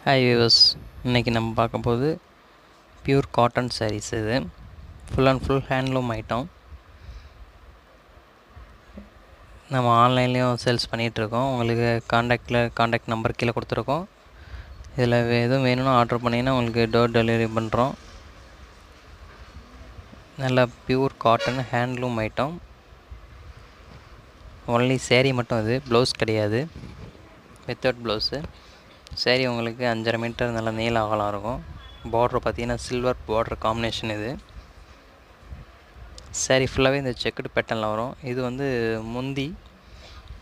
Hi viewers, இன்றைக்கி நம்ம பார்க்க போது பியூர் காட்டன் சாரீஸ். இது full and full handloom item. நம்ம ஆன்லைன்லேயும் சேல்ஸ் பண்ணிகிட்ருக்கோம். உங்களுக்கு காண்டாக்ட் நம்பர் கீழே கொடுத்துருக்கோம். இதில் எதுவும் வேணும்னா ஆர்டர் பண்ணிங்கன்னா உங்களுக்கு டோர் டெலிவரி பண்ணுறோம். நல்லா pure cotton handloom item. Only sari மட்டும், இது ப்ளவுஸ் கிடையாது, வித்தவுட் ப்ளவுஸு. சேரீ உங்களுக்கு 5.5 மீட்டர் நல்லா நீள அகலம் இருக்கும். பார்டர் பார்த்திங்கன்னா சில்வர் பார்டர் காம்பினேஷன். இது சேரீ ஃபுல்லாகவே இந்த செக்குடு பேட்டர்னில் வரும். இது வந்து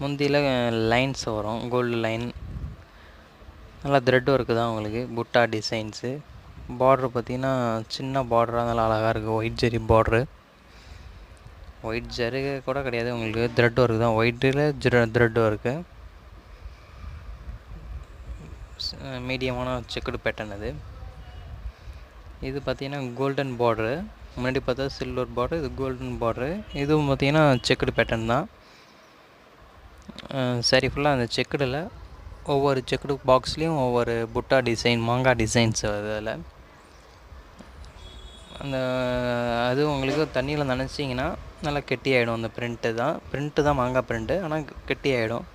முந்தியில் லைன்ஸ் வரும், கோல்டு லைன். நல்லா த்ரெட் ஒர்க்கு தான் உங்களுக்கு, புட்டா டிசைன்ஸு. பார்ட்ரு பார்த்திங்கன்னா சின்ன பார்டராக நல்லா அழகாக இருக்குது. ஒயிட் ஜெரி பார்ட்ரு, ஒயிட் ஜெருகு கூட கிடையாது, உங்களுக்கு த்ரெட் ஒர்க்கு தான். ஒயிட்டில் த்ரெட் ஒர்க்கு, மீடியமான செக்குடு பேட்டர்ன். இது பார்த்திங்கன்னா கோல்டன் பார்ட்ரு. முன்னாடி பார்த்தா சில்வர் பார்ட்ரு, இது கோல்டன் பார்ட்ரு. இதுவும் பார்த்திங்கன்னா செக்குடு பேட்டர்ன் தான். சரி, ஃபுல்லாக அந்த செக்குடில் ஒவ்வொரு செக்குடு பாக்ஸ்லேயும் ஒவ்வொரு புட்டா டிசைன், மாங்காய் டிசைன்ஸ் அதில். அது உங்களுக்கு தண்ணியில் நனைச்சிங்கன்னா நல்லா கெட்டி ஆகிடும். அந்த ப்ரிண்ட்டு தான் மாங்காய் ப்ரிண்ட்டு, ஆனால் கெட்டி ஆகிடும்,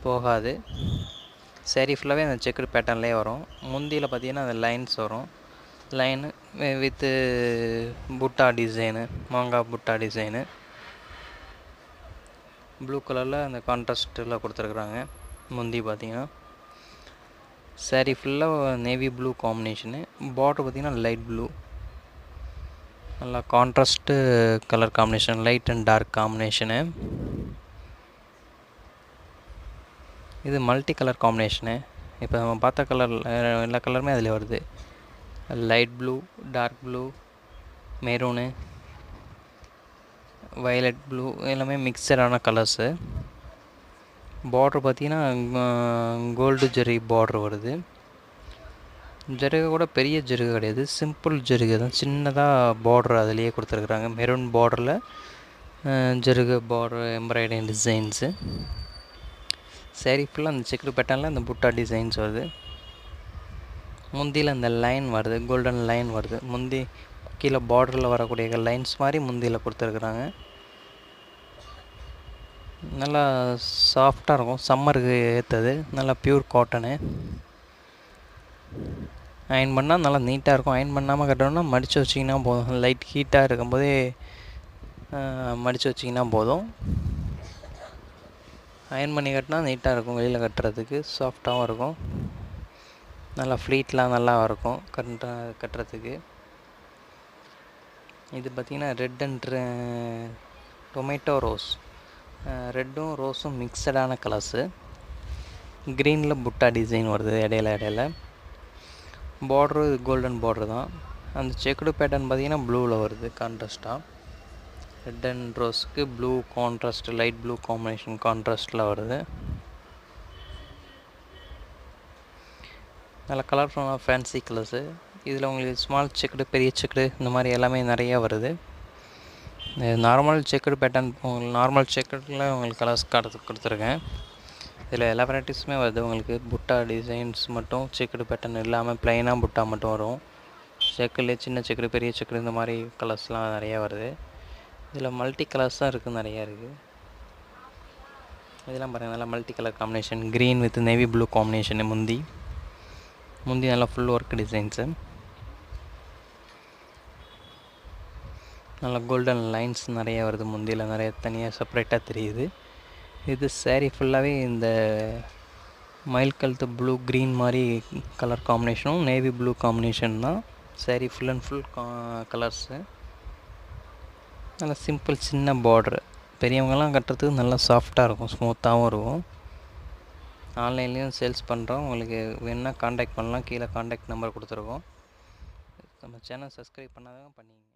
போகாது. சேரீ ஃபுல்லாகவே அந்த செக்குடு பேட்டர்ன்லேயே வரும். முந்தியில் பார்த்திங்கன்னா அந்த லைன்ஸ் வரும், லைனு வித்து புட்டா டிசைனு, மாங்காய் புட்டா டிசைனு. ப்ளூ கலரில் அந்த கான்ட்ராஸ்ட்டில் கொடுத்துருக்குறாங்க. முந்தி பார்த்திங்கன்னா சேரீ ஃபுல்லாக நேவி ப்ளூ காம்பினேஷனு. பார்டர் பார்த்திங்கன்னா லைட் ப்ளூ, நல்லா contrast colour combination, light and dark combination. இது மல்டி கலர் காம்பினேஷனு. இப்போ நம்ம பார்த்த கலர் எல்லா கலருமே அதில் வருது. Light blue, dark blue, maroon, violet blue, எல்லாமே மிக்சடான கலர்ஸு. பார்ட்ரு பார்த்திங்கன்னா கோல்டு ஜெரி பார்ட்ரு வருது. ஜருகை கூட பெரிய ஜருகை கிடையாது, சிம்பிள் ஜருகை தான், சின்னதாக பார்ட்ரு அதிலேயே கொடுத்துருக்குறாங்க. மெரூன் பார்டரில் ஜருகை பார்ட்ரு, எம்ப்ராய்டரி டிசைன்ஸு. சேரீ ஃபுல்லாக அந்த செக்குடு பேட்டர்னில் அந்த புட்டா டிசைன்ஸ் வருது. முந்தியில் அந்த லைன் வருது, கோல்டன் லைன் வருது. முந்தி கீழே பார்டரில் வரக்கூடிய லைன்ஸ் மாதிரி முந்தியில் கொடுத்துருக்குறாங்க. நல்லா சாஃப்டாக இருக்கும், சம்மருக்கு ஏற்றது. நல்லா பியூர் காட்டனு. அயன் பண்ணால் நல்லா நீட்டாக இருக்கும். அயன் பண்ணாமல் கட்டணும்னா மடித்து வச்சிங்கன்னா போதும். லைட் ஹீட்டாக இருக்கும்போதே மடித்து வச்சிங்கன்னா போதும். அயன் பண்ணி கட்டினா நீட்டாக இருக்கும், வெளியில் கட்டுறதுக்கு சாஃப்டாகவும் இருக்கும். நல்லா ஃப்ளீட்லாம் நல்லா இருக்கும் கட்டுறதுக்கு. இது பார்த்திங்கன்னா ரெட் அண்ட் டொமேட்டோ ரோஸ், ரெட்டும் ரோஸும் மிக்சடான கலர்ஸு. க்ரீனில் புட்டா டிசைன் வருது இடையில. பார்ட்ரு கோல்டன் பார்ட்ரு தான். அந்த செக்குடு பேட்டர்ன் பார்த்திங்கன்னா ப்ளூவில் வருது கான்ட்ராஸ்ட்டாக. ரெட் அண்ட் ரோஸுக்கு blue contrast, light blue combination கான்ட்ராஸ்ட்டில் வருது. நல்ல கலர்ஃபுல்லான ஃபேன்சி கலர்ஸு. இதில் உங்களுக்கு ஸ்மால் செக்குடு, பெரிய செக்குடு, இந்த மாதிரி எல்லாமே நிறையா வருது. நார்மல் செக்குடு பேட்டர்ன், உங்களுக்கு நார்மல் செக்குடில் உங்களுக்கு கலர்ஸ் கொடுத்துருக்கேன். இதில் எல்லா வெரைட்டிஸுமே வருது. உங்களுக்கு புட்டா டிசைன்ஸ் மட்டும் செக்குடு பேட்டர்ன் இல்லாமல் ப்ளைனாக புட்டா மட்டும் வரும். செக்குலே சின்ன செக்குடு, பெரிய செக்குடு, இந்த மாதிரி கலர்ஸ்லாம் நிறையா வருது. இதில் மல்டி கலர்ஸ் தான் இருக்குது, நிறையா இருக்குது. இதெல்லாம் பாருங்கள், நல்லா multi colour combination. Green with navy blue combination. முந்தி நல்லா ஃபுல் ஒர்க் டிசைன்ஸு. நல்லா கோல்டன் லைன்ஸ் நிறையா வருது. முந்தியில் நிறைய தனியாக செப்பரேட்டாக தெரியுது. இது சேரீ ஃபுல்லாகவே இந்த மயில் கழுத்து ப்ளூ க்ரீன் மாதிரி கலர் காம்பினேஷனும் நேவி ப்ளூ காம்பினேஷன் தான். Sari full and full colours. நல்லா சிம்பிள் சின்ன பார்ட்ரு. பெரியவங்கெல்லாம் கட்டுறதுக்கு நல்லா சாஃப்டாக இருக்கும், ஸ்மூத்தாகவும் இருக்கும். ஆன்லைன்லேயும் சேல்ஸ் பண்ணுறோம். உங்களுக்கு வேணுன்னா காண்டாக்ட் பண்ணலாம். கீழே காண்டாக்ட் நம்பர் கொடுத்துருக்கோம். நம்ம சேனல் சப்ஸ்கிரைப் பண்ணாதான் பண்ணிங்க.